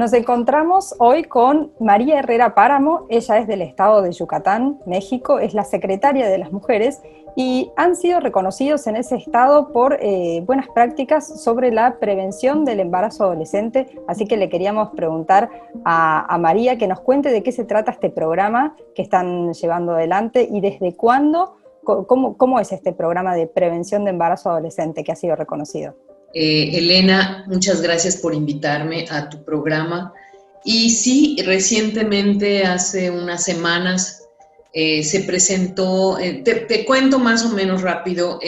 Nos encontramos hoy con María Herrera Páramo. Ella es del estado de Yucatán, México, es la secretaria de las mujeres y han sido reconocidos en ese estado por buenas prácticas sobre la prevención del embarazo adolescente. Así que le queríamos preguntar a María que nos cuente de qué se trata este programa que están llevando adelante y desde cuándo, cómo es este programa de prevención de embarazo adolescente que ha sido reconocido. Elena, muchas gracias por invitarme a tu programa. Y sí, recientemente, hace unas semanas, se presentó, te cuento más o menos rápido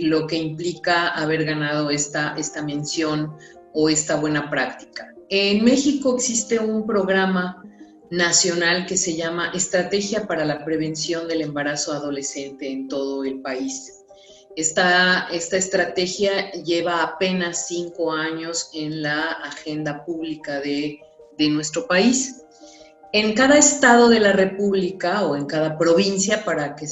lo que implica haber ganado esta mención o esta buena práctica. En México existe un programa nacional que se llama Estrategia para la Prevención del Embarazo Adolescente en todo el país. Esta estrategia lleva apenas 5 años en la agenda pública de nuestro país. En cada estado de la República o en cada provincia, para que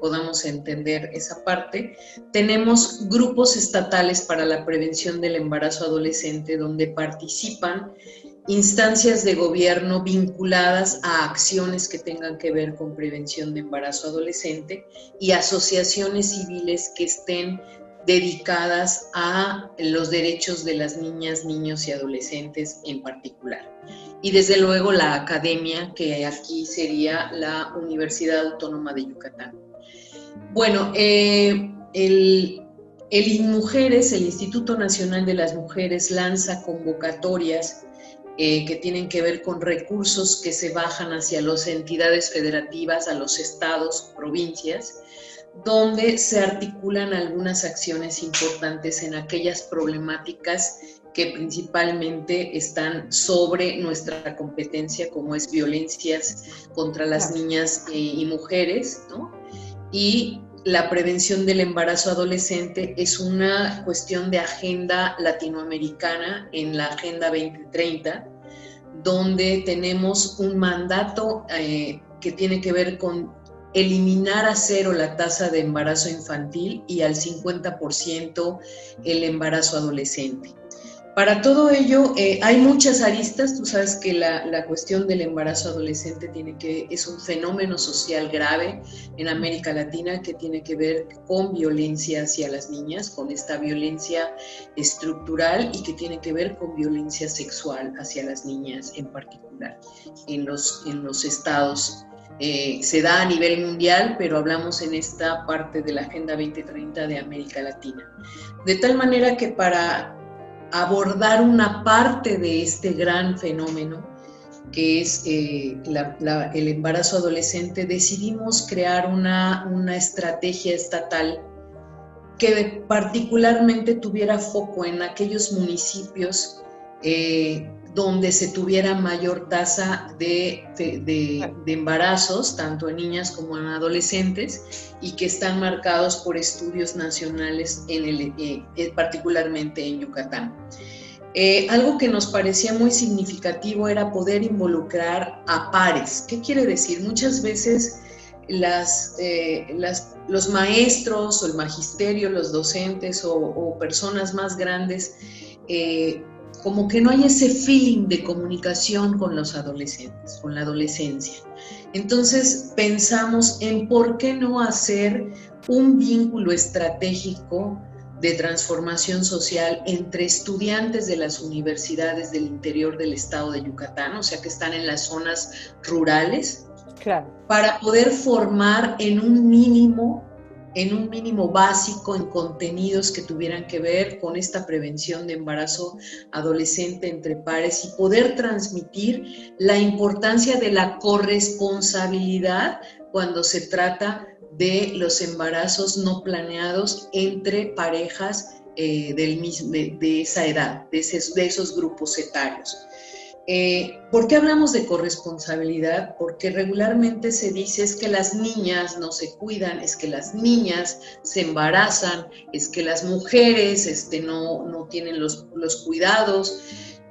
podamos entender esa parte, tenemos grupos estatales para la prevención del embarazo adolescente donde participan instancias de gobierno vinculadas a acciones que tengan que ver con prevención de embarazo adolescente y asociaciones civiles que estén dedicadas a los derechos de las niñas, niños y adolescentes en particular. Y desde luego la academia, que aquí sería la Universidad Autónoma de Yucatán. Bueno, el INMujeres, el Instituto Nacional de las Mujeres, lanza convocatorias que tienen que ver con recursos que se bajan hacia las entidades federativas, a los estados, provincias, donde se articulan algunas acciones importantes en aquellas problemáticas que principalmente están sobre nuestra competencia, como es violencias contra las niñas y mujeres, ¿no? Y la prevención del embarazo adolescente es una cuestión de agenda latinoamericana en la Agenda 2030, donde tenemos un mandato que tiene que ver con eliminar a cero la tasa de embarazo infantil y al 50% el embarazo adolescente. Para todo ello hay muchas aristas. Tú sabes que la cuestión del embarazo adolescente es un fenómeno social grave en América Latina que tiene que ver con violencia hacia las niñas, con esta violencia estructural y que tiene que ver con violencia sexual hacia las niñas en particular en los estados. Se da a nivel mundial, pero hablamos en esta parte de la Agenda 2030 de América Latina. De tal manera que para abordar una parte de este gran fenómeno que es el embarazo adolescente, decidimos crear una estrategia estatal que particularmente tuviera foco en aquellos municipios donde se tuviera mayor tasa de embarazos, tanto en niñas como en adolescentes, y que están marcados por estudios nacionales, particularmente en Yucatán. Algo que nos parecía muy significativo era poder involucrar a pares. ¿Qué quiere decir? Muchas veces los maestros o el magisterio, los docentes o personas más grandes, como que no hay ese feeling de comunicación con los adolescentes, con la adolescencia. Entonces pensamos en por qué no hacer un vínculo estratégico de transformación social entre estudiantes de las universidades del interior del estado de Yucatán, o sea que están en las zonas rurales, claro, para poder formar en un mínimo básico en contenidos que tuvieran que ver con esta prevención de embarazo adolescente entre pares y poder transmitir la importancia de la corresponsabilidad cuando se trata de los embarazos no planeados entre parejas de esa edad, de esos grupos etarios. ¿Por qué hablamos de corresponsabilidad? Porque regularmente se dice es que las niñas no se cuidan, es que las niñas se embarazan, es que las mujeres no tienen los cuidados,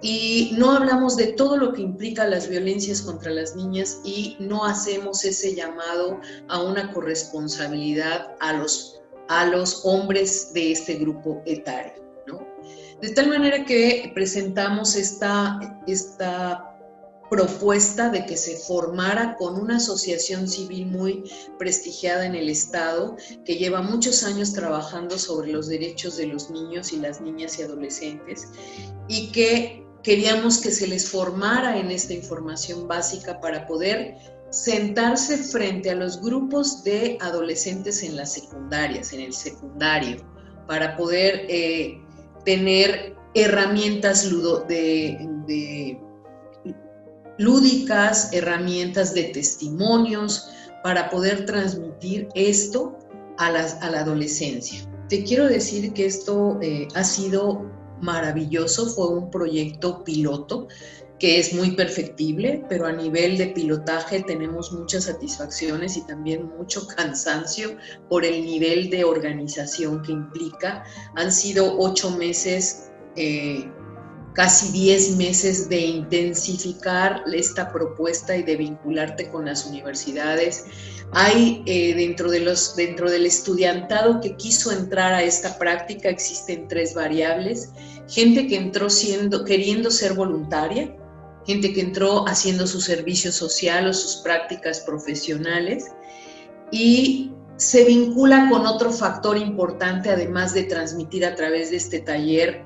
y no hablamos de todo lo que implica las violencias contra las niñas y no hacemos ese llamado a una corresponsabilidad a los hombres de este grupo etario, ¿no? De tal manera que presentamos esta propuesta de que se formara con una asociación civil muy prestigiada en el Estado, que lleva muchos años trabajando sobre los derechos de los niños y las niñas y adolescentes, y que queríamos que se les formara en esta información básica para poder sentarse frente a los grupos de adolescentes en las secundarias, en el secundario, para poder tener herramientas lúdicas, herramientas de testimonios, para poder transmitir esto a la adolescencia. Te quiero decir que esto ha sido maravilloso, fue un proyecto piloto que es muy perfectible, pero a nivel de pilotaje tenemos muchas satisfacciones y también mucho cansancio por el nivel de organización que implica. Han sido 8 meses, casi 10 meses de intensificar esta propuesta y de vincularte con las universidades. Hay dentro del estudiantado que quiso entrar a esta práctica, existen 3 variables: gente que entró queriendo ser voluntaria, gente que entró haciendo su servicio social o sus prácticas profesionales, y se vincula con otro factor importante, además de transmitir a través de este taller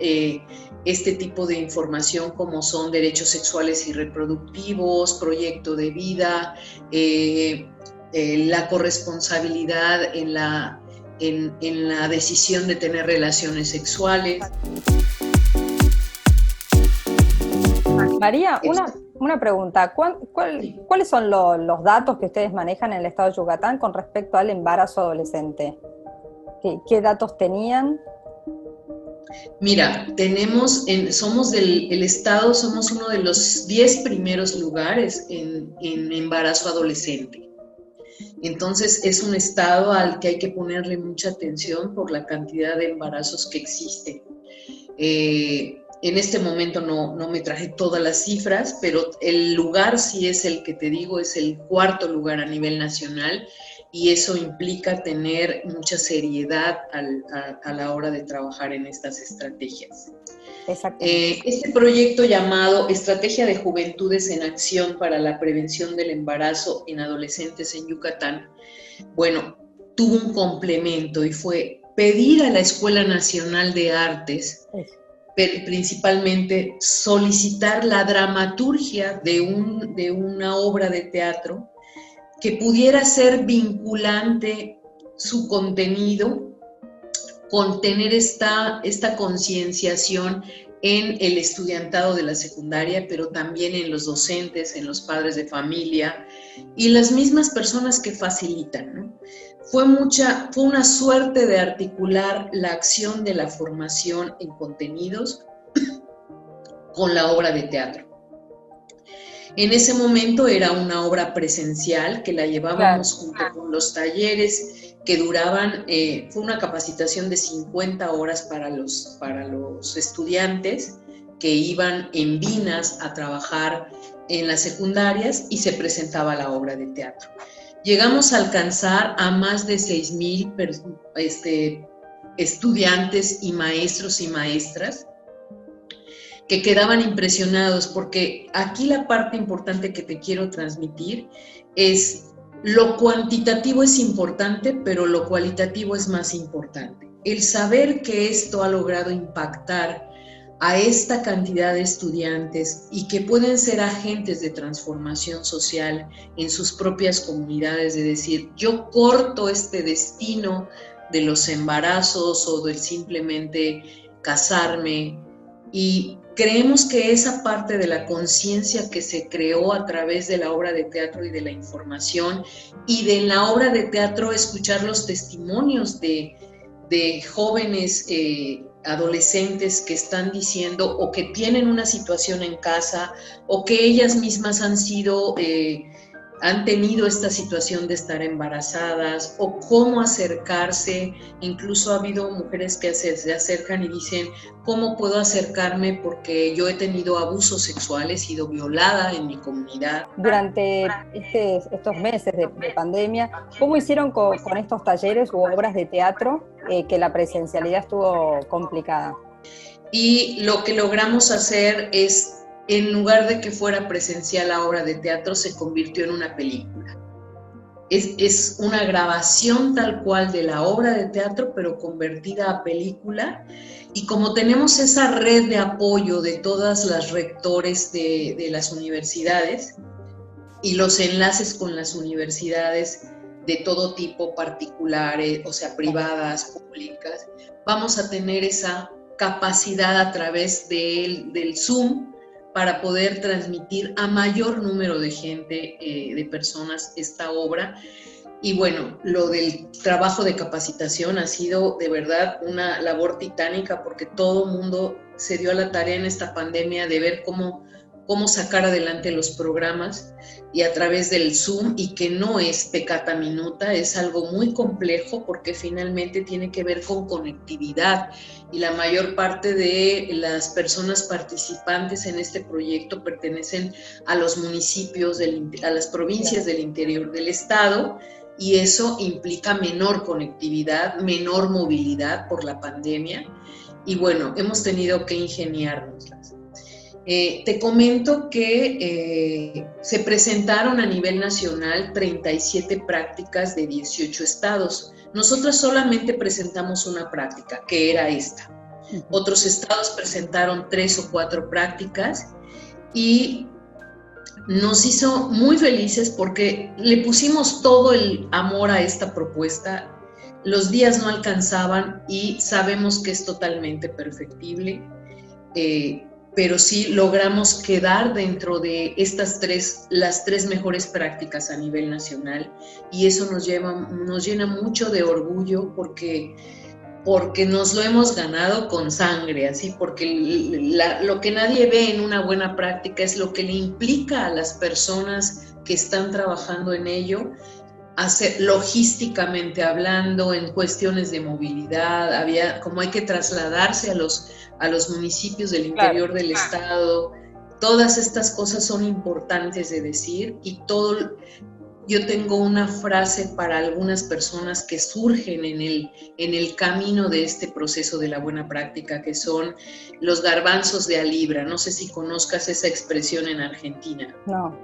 este tipo de información, como son derechos sexuales y reproductivos, proyecto de vida, la corresponsabilidad en la decisión de tener relaciones sexuales. María, una pregunta. ¿Cuáles son los datos que ustedes manejan en el estado de Yucatán con respecto al embarazo adolescente? ¿Qué datos tenían? Mira, somos el estado, somos uno de los 10 primeros lugares en embarazo adolescente. Entonces es un estado al que hay que ponerle mucha atención por la cantidad de embarazos que existen. En este momento no me traje todas las cifras, pero el lugar sí es el que te digo, es el 4º lugar a nivel nacional, y eso implica tener mucha seriedad a la hora de trabajar en estas estrategias. Este proyecto llamado Estrategia de Juventudes en Acción para la Prevención del Embarazo en Adolescentes en Yucatán, bueno, tuvo un complemento y fue pedir a la Escuela Nacional de Artes, principalmente solicitar la dramaturgia de una obra de teatro que pudiera ser vinculante su contenido, con tener esta concienciación en el estudiantado de la secundaria, pero también en los docentes, en los padres de familia y las mismas personas que facilitan, ¿no? Fue una suerte de articular la acción de la formación en contenidos con la obra de teatro. En ese momento era una obra presencial que la llevábamos junto con los talleres que duraban, fue una capacitación de 50 horas para los estudiantes que iban en Vinas a trabajar en las secundarias, y se presentaba la obra de teatro. Llegamos a alcanzar a más de 6,000 estudiantes y maestros y maestras que quedaban impresionados, porque aquí la parte importante que te quiero transmitir es: lo cuantitativo es importante, pero lo cualitativo es más importante. El saber que esto ha logrado impactar a esta cantidad de estudiantes y que pueden ser agentes de transformación social en sus propias comunidades, de decir, yo corto este destino de los embarazos o de simplemente casarme, y creemos que esa parte de la conciencia que se creó a través de la obra de teatro y de la información, y de la obra de teatro escuchar los testimonios de jóvenes adolescentes que están diciendo o que tienen una situación en casa o que ellas mismas han tenido esta situación de estar embarazadas, o cómo acercarse. Incluso ha habido mujeres que se acercan y dicen, ¿cómo puedo acercarme? Porque yo he tenido abusos sexuales, he sido violada en mi comunidad. Durante estos meses de pandemia, ¿cómo hicieron con estos talleres u obras de teatro que la presencialidad estuvo complicada? Y lo que logramos hacer es, en lugar de que fuera presencial la obra de teatro, se convirtió en una película. Es una grabación tal cual de la obra de teatro, pero convertida a película. Y como tenemos esa red de apoyo de todas las rectores de las universidades y los enlaces con las universidades de todo tipo, particulares, o sea, privadas, públicas, vamos a tener esa capacidad a través del Zoom para poder transmitir a mayor número de gente, de personas, esta obra. Y bueno, lo del trabajo de capacitación ha sido de verdad una labor titánica, porque todo el mundo se dio a la tarea en esta pandemia de ver cómo sacar adelante los programas, y a través del Zoom, y que no es peccata minuta, es algo muy complejo porque finalmente tiene que ver con conectividad, y la mayor parte de las personas participantes en este proyecto pertenecen a los municipios, a las provincias del interior del estado, y eso implica menor conectividad, menor movilidad por la pandemia, y bueno, hemos tenido que ingeniárnoslas. Te comento que se presentaron a nivel nacional 37 prácticas de 18 estados. Nosotros solamente presentamos una práctica, que era esta. Otros estados presentaron 3 o 4 prácticas y nos hizo muy felices porque le pusimos todo el amor a esta propuesta. Los días no alcanzaban y sabemos que es totalmente perfectible. Pero sí logramos quedar dentro de las 3 mejores prácticas a nivel nacional, y eso nos llena mucho de orgullo porque nos lo hemos ganado con sangre, así, porque lo que nadie ve en una buena práctica es lo que le implica a las personas que están trabajando en ello, hacer logísticamente hablando, en cuestiones de movilidad, como hay que trasladarse a los municipios del interior del estado. Todas estas cosas son importantes de decir, y yo tengo una frase para algunas personas que surgen en el camino de este proceso de la buena práctica, que son los garbanzos de a libra. No sé si conozcas esa expresión en Argentina. No.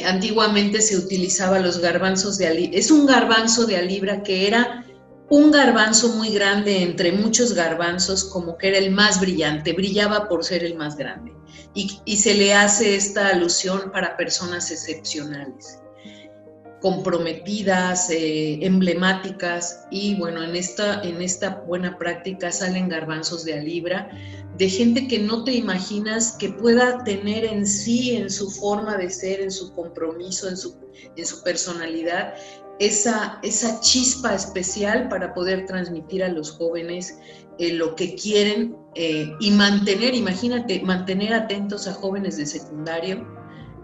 Antiguamente se utilizaba los garbanzos de a libra. Es un garbanzo de a libra, que era un garbanzo muy grande entre muchos garbanzos, como que era el más brillante, brillaba por ser el más grande. Y se le hace esta alusión para personas excepcionales, comprometidas, emblemáticas, y bueno, en esta buena práctica salen garbanzos de a libra, de gente que no te imaginas que pueda tener en sí, en su forma de ser, en su compromiso, en su personalidad, esa chispa especial para poder transmitir a los jóvenes lo que quieren, y mantener atentos a jóvenes de secundario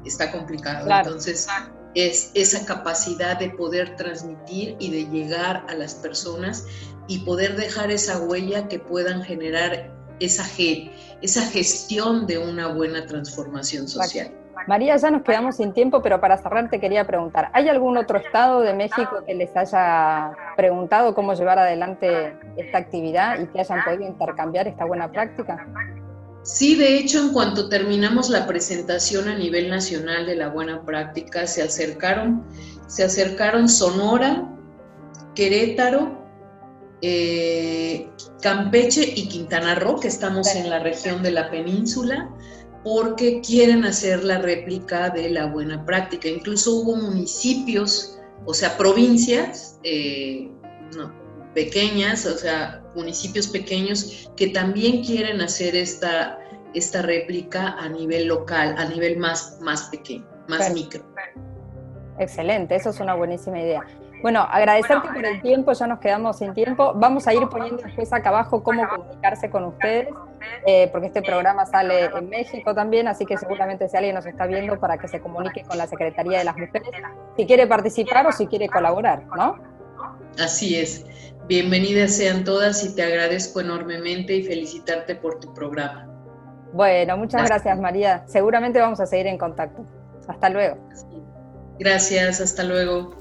está complicado. Claro. Entonces es esa capacidad de poder transmitir y de llegar a las personas y poder dejar esa huella que puedan generar esa gestión de una buena transformación social. María, ya nos quedamos sin tiempo, pero para cerrar te quería preguntar, ¿hay algún otro estado de México que les haya preguntado cómo llevar adelante esta actividad y que hayan podido intercambiar esta buena práctica? Sí, de hecho, en cuanto terminamos la presentación a nivel nacional de la buena práctica, se acercaron Sonora, Querétaro, Campeche y Quintana Roo, que estamos en la región de la península, porque quieren hacer la réplica de la buena práctica. Incluso hubo municipios, o sea, provincias pequeñas, o sea, municipios pequeños que también quieren hacer esta réplica a nivel local, a nivel más pequeño, más micro. Excelente, eso es una buenísima idea. Bueno, agradecerte por el tiempo, ya nos quedamos sin tiempo. Vamos a ir poniendo después acá abajo cómo comunicarse con ustedes, porque este programa sale en México también, así que seguramente si alguien nos está viendo, para que se comunique con la Secretaría de las Mujeres, si quiere participar o si quiere colaborar, ¿no? Así es. Bienvenidas sean todas y te agradezco enormemente y felicitarte por tu programa. Bueno, muchas gracias, María. Seguramente vamos a seguir en contacto. Hasta luego. Gracias, hasta luego.